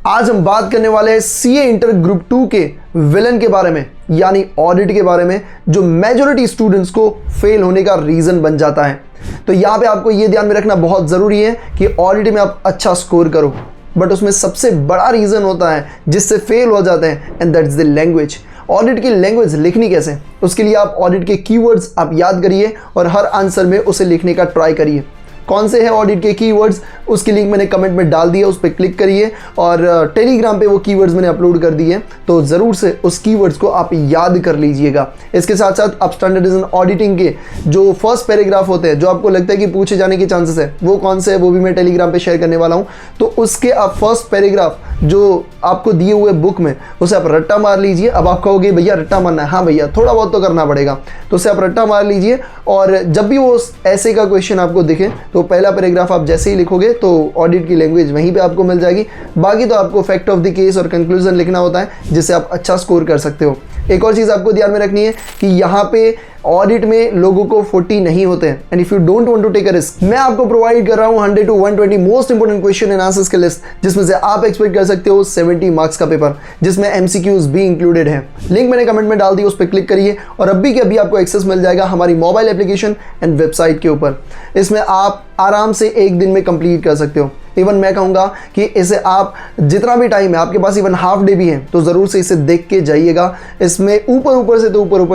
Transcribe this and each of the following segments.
आज हम बात करने वाले हैं सीए इंटर ग्रुप 2 के विलन के बारे में, यानी ऑडिट के बारे में, जो मेजॉरिटी स्टूडेंट्स को फेल होने का रीज़न बन जाता है। तो यहाँ पे आपको ये ध्यान में रखना बहुत ज़रूरी है कि ऑडिट में आप अच्छा स्कोर करो, बट उसमें सबसे बड़ा रीज़न होता है जिससे फेल हो जाते हैं, and that is the language. Audit की लैंग्वेज लिखनी कैसे, उसके लिए आप ऑडिट के कीवर्ड्स आप याद करिए और हर आंसर में उसे लिखने का ट्राई करिए। कौन से हैं ऑडिट के कीवर्ड्स, उसकी लिंक मैंने कमेंट में डाल दिया, उस पर क्लिक करिए और टेलीग्राम पे वो कीवर्ड्स मैंने अपलोड कर दिए, तो ज़रूर से उस कीवर्ड्स को आप याद कर लीजिएगा। इसके साथ साथ आप स्टैंडर्डाइजेशन ऑडिटिंग के जो फर्स्ट पैराग्राफ होते हैं, जो आपको लगता है कि पूछे जाने के चांसेस है, वो कौन से है वो भी मैं टेलीग्राम पे शेयर करने वाला हूँ। तो उसके आप फर्स्ट पैराग्राफ जो आपको दिए हुए बुक में, उसे आप रट्टा मार लीजिए। अब आप कहोगे भैया रट्टा मारना है, हाँ भैया थोड़ा बहुत तो करना पड़ेगा, तो उसे आप रट्टा मार लीजिए और जब भी वो ऐसे का क्वेश्चन आपको दिखे तो पहला पैराग्राफ आप जैसे ही लिखोगे तो ऑडिट की लैंग्वेज वहीं पे आपको मिल जाएगी। बाकी तो आपको फैक्ट ऑफ द केस और कंक्लूजन लिखना होता है, जिससे आप अच्छा स्कोर कर सकते हो। एक और चीज़ आपको ध्यान में रखनी है कि यहाँ पे ऑडिट में लोगों को 40 नहीं होते हैं, and if you don't want to take a risk, मैं आपको प्रोवाइड कर रहा हूँ 100 to 120 most important question and answers के लिस्ट, जिसमें से आप एक्सपेक्ट कर सकते हो 70 मार्क्स का पेपर, जिसमें MCQs भी इंक्लूडेड है। लिंक मैंने कमेंट में डाल दी, उस पर क्लिक करिए और अभी के अभी आपको एक्सेस मिल जाएगा हमारी मोबाइल एप्लीकेशन एंड वेबसाइट के ऊपर। इसमें आप आराम से एक दिन में कंप्लीट कर सकते हो। इवन मैं कहूँगा कि इसे आप जितना भी टाइम है, आपके पास इवन हाफ डे भी है, तो ज़रूर से इसे देख के जाइएगा। इसमें ऊपर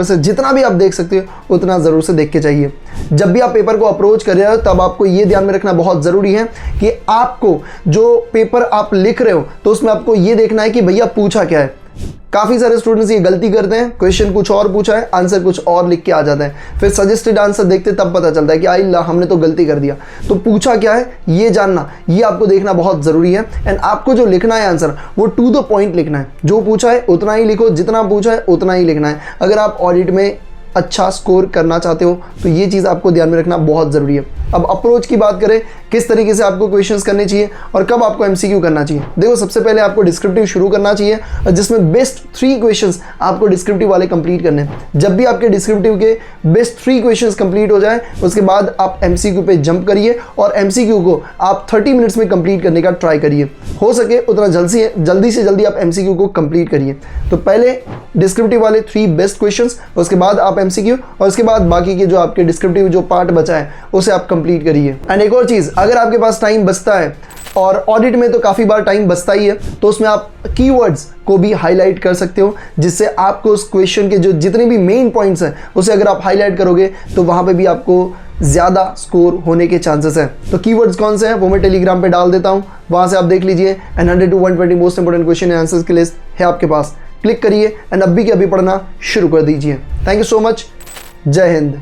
से जितना भी आप देख सकते हो उतना ज़रूर से देख के जाइए। जब भी आप पेपर को अप्रोच कर रहे हो तब आपको ये ध्यान में रखना बहुत ज़रूरी है कि आपको जो पेपर आप लिख रहे हो तो उसमें आपको ये देखना है कि भैया पूछा क्या है। काफ़ी सारे स्टूडेंट्स ये गलती करते हैं, क्वेश्चन कुछ और पूछा है, आंसर कुछ और लिख के आ जाता है, फिर सजेस्टेड आंसर देखते तब पता चलता है कि आइल्ला हमने तो गलती कर दिया। तो पूछा क्या है ये जानना, ये आपको देखना बहुत ज़रूरी है। एंड आपको जो लिखना है आंसर वो टू द पॉइंट लिखना है, जो पूछा है उतना ही लिखो, जितना पूछा है उतना ही लिखना है। अगर आप ऑडिट में अच्छा स्कोर करना चाहते हो तो ये चीज़ आपको ध्यान में रखना बहुत ज़रूरी है। अब अप्रोच की बात करें, किस तरीके से आपको क्वेश्चंस करने चाहिए और कब आपको MCQ करना चाहिए। देखो, सबसे पहले आपको डिस्क्रिप्टिव शुरू करना चाहिए, और जिसमें बेस्ट 3 क्वेश्चंस आपको डिस्क्रिप्टिव वाले कंप्लीट करने हैं। जब भी आपके डिस्क्रिप्टिव के बेस्ट 3 क्वेश्चंस कंप्लीट हो जाए, उसके बाद आप MCQ पे जंप करिए और MCQ को आप 30 मिनट्स में कंप्लीट करने का ट्राई करिए। हो सके उतना जल्दी से जल्दी आप MCQ को कंप्लीट करिए। तो पहले डिस्क्रिप्टिव वाले 3 बेस्ट क्वेश्चंस, उसके बाद आप MCQ, और उसके बाद बाकी के जो आपके डिस्क्रिप्टिव जो पार्ट बचा है उसे आप कंप्लीट करिए। एंड एक और चीज़, अगर आपके पास टाइम बचता है, और ऑडिट में तो काफ़ी बार टाइम बचता ही है, तो उसमें आप कीवर्ड्स को भी हाईलाइट कर सकते हो, जिससे आपको उस क्वेश्चन के जो जितने भी मेन पॉइंट्स हैं उसे अगर आप हाईलाइट करोगे तो वहाँ पे भी आपको ज़्यादा स्कोर होने के चांसेस हैं। तो कीवर्ड्स कौन से हैं वो मैं टेलीग्राम पे डाल देता हूँ, वहाँ से आप देख लीजिए। And 100 to 120 most important question and answers की लिस्ट है आपके पास, क्लिक करिए एंड अभी के अभी पढ़ना शुरू कर दीजिए। थैंक यू सो मच, जय हिंद।